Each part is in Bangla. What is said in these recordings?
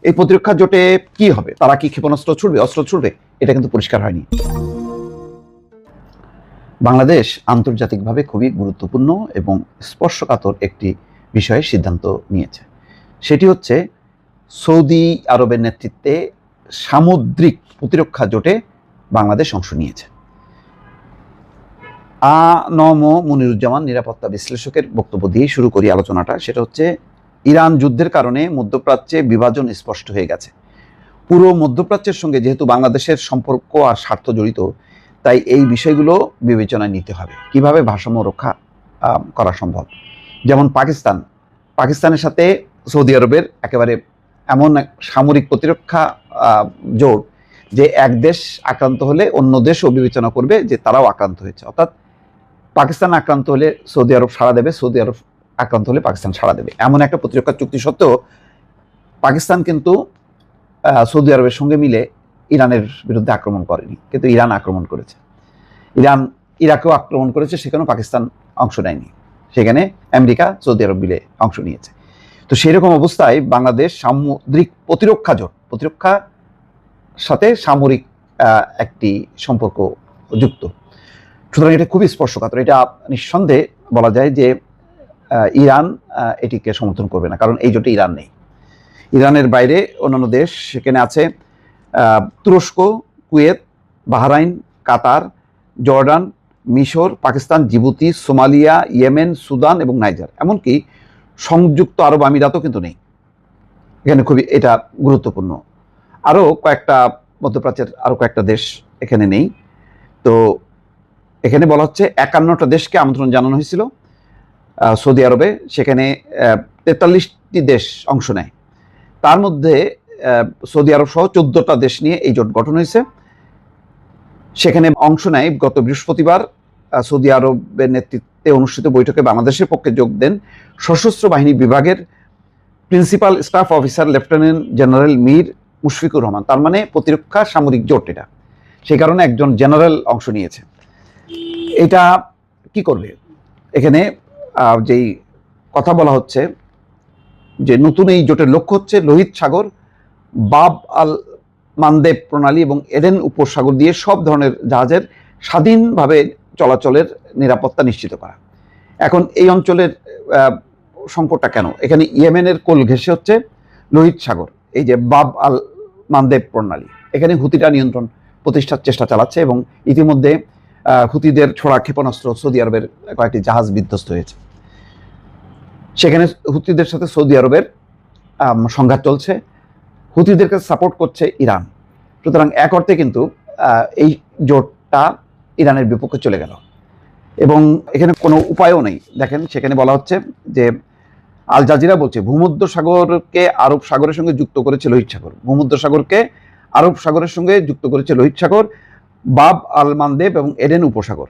এই প্রতিরক্ষা জোটে কি হবে? তারা কি ক্ষেপণাস্ত্র ছুড়বে, অস্ত্র ছুড়বে? এটা কিন্তু পরিষ্কার হয়নি। বাংলাদেশ আন্তর্জাতিকভাবে খুবই গুরুত্বপূর্ণ এবং স্পর্শকাতর একটি বিষয়ে সিদ্ধান্ত নিয়েছে। সেটি হচ্ছে সৌদি আরবের নেতৃত্বে সামুদ্রিক প্রতিরক্ষা জোটে বাংলাদেশ অংশ নিয়েছে। আ.ন.ম মুনিরুজ্জামান নিরাপত্তা বিশ্লেষকের বক্তব্য দিয়ে শুরু করি আলোচনাটা। সেটা হচ্ছে ইরান যুদ্ধের কারণে মধ্যপ্রাচ্যে বিভাজন স্পষ্ট হয়ে গেছে। পুরো মধ্যপ্রাচ্যের সঙ্গে যেহেতু বাংলাদেশের সম্পর্ক আর স্বার্থ জড়িত, তাই এই বিষয়গুলো বিবেচনায় নিতে হবে। কিভাবে ভারসাম্য রক্ষা করা সম্ভব? যেমন পাকিস্তানের সাথে সৌদি আরবের একেবারে এমন এক সামরিক প্রতিরক্ষা জোট যে এক দেশ আক্রান্ত হলে অন্য দেশও বিবেচনা করবে যে তারাও আক্রান্ত হয়েছে। অর্থাৎ পাকিস্তান আক্রান্ত হলে সৌদি আরব সাড়া দেবে, সৌদি আরব আক্রান্ত হলে পাকিস্তান সাড়া দেবে, এমন একটা প্রতিরক্ষা চুক্তি সত্ত্বেও পাকিস্তান কিন্তু সৌদি আরবের সঙ্গে মিলে ইরানের বিরুদ্ধে আক্রমণ করেনি, কিন্তু ইরান আক্রমণ করেছে। ইরান ইরাকেও আক্রমণ করেছে, সেখানেও পাকিস্তান অংশ নেয়নি, সেখানে আমেরিকা সৌদি আরব মিলে অংশ নিয়েছে। তো সেই রকম অবস্থায় বাংলাদেশ সামুদ্রিক প্রতিরক্ষা জোট, প্রতিরক্ষার সাথে সামরিক একটি সম্পর্ক যুক্ত। সুতরাং এটা খুবই স্পর্শকাতর। এটা নিঃসন্দেহে বলা যায় যে ইরান এটিকে সমর্থন করবে না, কারণ এই জোটে ইরান নেই। ইরানের বাইরে অন্যান্য দেশ সেখানে আছে তুরস্ক, কুয়েত, বাহরাইন, কাতার, জর্ডান, মিশর, Pakistan, Djibouti, Somalia, Yemen, Sudan এবং নাইজার, এমনকি সংযুক্ত আরব আমিরাতও কিন্তু নেই। এখানে খুবই এটা গুরুত্বপূর্ণ। আরও কয়েকটা মধ্যপ্রাচ্যের আরও কয়েকটা দেশ এখানে নেই। তো এখানে বলা হচ্ছে 51টা দেশকে আমন্ত্রণ জানানো হয়েছিল সৌদি আরবে, সেখানে 43টি দেশ অংশ নেয়। তার মধ্যে সৌদি আরব সহ 14টা দেশ নিয়ে এই জোট গঠন হয়েছে। সেখানে অংশ নেয় গত বৃহস্পতিবার সৌদি আরবের নেতৃত্বে অনুষ্ঠিত বৈঠকে বাংলাদেশের পক্ষে যোগ দেন সশস্ত্র বাহিনী বিভাগের principal staff officer lieutenant general Mir Mushfiqur Rahman. তার মানে প্রতিরক্ষা সামরিক জোট এটা, সেই কারণে একজন জেনারেল অংশ নিয়েছে। এটা কি করবে? এখানে যেই কথা বলা হচ্ছে যে নতুন এই জোটের লক্ষ্য হচ্ছে লোহিত সাগর, বাব আল মানদেব প্রণালী এবং এডেন উপসাগর দিয়ে সব ধরনের জাহাজের স্বাধীনভাবে চলাচলের নিরাপত্তা নিশ্চিত করা। এখন এই অঞ্চলের সংকটটা কেন? এখানে ইয়েমেনের কোল ঘেঁষে হচ্ছে লোহিত সাগর, এই যে বাব আল মানদেব প্রণালী, এখানে হুতিরা নিয়ন্ত্রণ প্রতিষ্ঠার চেষ্টা চালাচ্ছে এবং ইতিমধ্যে হুতিদের ছোড়া ক্ষেপণাস্ত্র সৌদি আরবের কয়েকটি জাহাজ বিধ্বস্ত হয়েছে। সেখানে হুতিদের সাথে সৌদি আরবের সংঘাত চলছে, হুতিদেরকে সাপোর্ট করছে ইরান। সুতরাং এক অর্থে কিন্তু এই জোটটা ইরানের বিপক্ষে চলে গেল এবং এখানে কোনো উপায়ও নেই। দেখেন সেখানে বলা হচ্ছে যে আল জাজিরা বলছে ভূমধ্য সাগরকে আরব সাগরের সঙ্গে যুক্ত করেছে লোহিত সাগর, ভূমধ্য সাগরকে আরব সাগরের সঙ্গে যুক্ত করেছে লোহিত সাগর, বাব আল মানদেব এবং এডেন উপসাগর।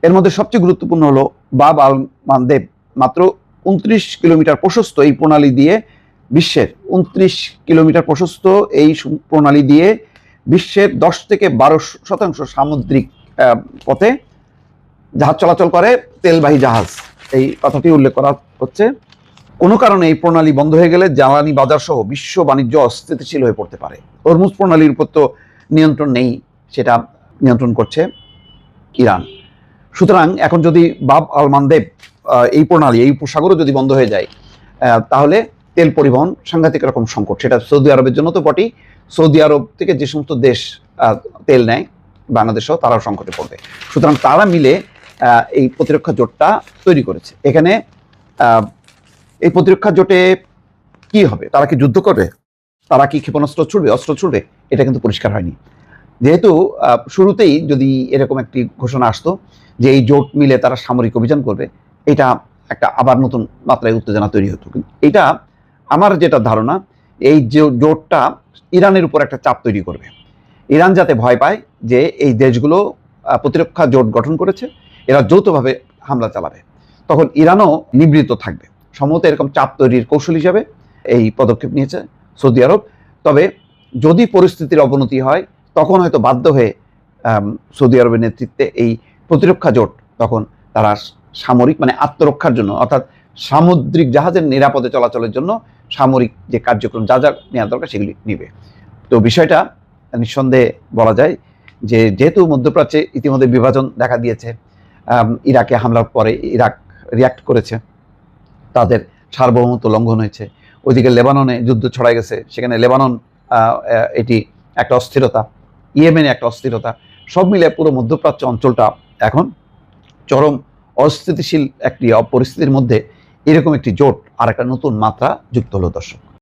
এর মধ্যে সবচেয়ে গুরুত্বপূর্ণ হলো বাব আল মানদেব। মাত্র 29 কিলোমিটার প্রশস্ত এই প্রণালী দিয়ে বিশ্বের 29 কিলোমিটার প্রশস্ত এই প্রণালী দিয়ে বিশ্বের 10 থেকে 12% সামুদ্রিক পথে জাহাজ চলাচল করে, তেলবাহী জাহাজ, এই কথাটি উল্লেখ করা হচ্ছে। কোনো কারণে এই প্রণালী বন্ধ হয়ে গেলে জ্বালানি বাজার সহ বিশ্ব বাণিজ্য অস্থিতিশীল হয়ে পড়তে পারে। হরমুজ প্রণালীর উপর তো নিয়ন্ত্রণ নেই, সেটা নিয়ন্ত্রণ করছে ইরান। সুতরাং এখন যদি বাব আল মানদেব এই প্রণালী, এই উপসাগরও যদি বন্ধ হয়ে যায়, তাহলে তেল পরিবহন সাংঘাতিক রকম সংকট। সেটা সৌদি আরবের জন্য তো বটেই, সৌদি আরব থেকে যে সমস্ত দেশ তেল নেয় বাংলাদেশও তারাও সংকটে পড়বে। সুতরাং তারা মিলে এই প্রতিরক্ষা জোটটা তৈরি করেছে। এখানে এই প্রতিরক্ষা জোটে কি হবে? তারা কি যুদ্ধ করবে? তারা কি ক্ষেপণাস্ত্র ছুড়বে, অস্ত্র ছুড়বে? এটা কিন্তু পরিষ্কার হয়নি। যেহেতু শুরুতেই যদি এরকম একটি ঘোষণা আসতো যে এই জোট মিলে তারা সামরিক অভিযান করবে, এটা একটা আবার নতুন মাত্রায় উত্তেজনা তৈরি হতো। কিন্তু এটা আমার যেটা ধারণা, এই যে জোটটা ইরানের উপর একটা চাপ তৈরি করবে। ইরান যাতে ভয় পায় যে এই দেশগুলো প্রতিরক্ষা জোট গঠন করেছে, এরা যৌথভাবে হামলা চালাবে, তখন ইরানও নিবৃত্ত থাকবে। সম্ভবত এরকম চাপ তৈরির কৌশল হিসাবে এই পদক্ষেপ নিয়েছে সৌদি আরব। তবে যদি পরিস্থিতির অবনতি হয়, তখন হয়তো বাধ্য হয়ে সৌদি আরবের নেতৃত্বে এই প্রতিরক্ষা জোট, তখন তারা সামরিক মানে আত্মরক্ষার জন্য, অর্থাৎ সামুদ্রিক জাহাজের নিরাপদে চলাচলের জন্য সামরিক যে কার্যক্রম যা যা নেওয়া দরকার সেগুলি নিবে। তো বিষয়টা নিঃসন্দেহে বলা যায় যে যেহেতু মধ্যপ্রাচ্যে ইতিমধ্যে বিভাজন দেখা দিয়েছে, ইরাকে হামলার পরে ইরাক রিয়াক্ট করেছে, তাদের সার্বভৌমত্ব লঙ্ঘন হয়েছে, ওইদিকে লেবাননে যুদ্ধ ছড়াই গেছে, সেখানে লেবানন এটি একটা অস্থিরতা, ইয়েমেনে একটা অস্থিরতা, সব মিলে পুরো মধ্যপ্রাচ্য অঞ্চলটা এখন চরম অস্থিতিশীল একটি পরিস্থিতির মধ্যে এরকম একটি জোট আর একটা নতুন মাত্রা যুক্ত হলো দর্শক।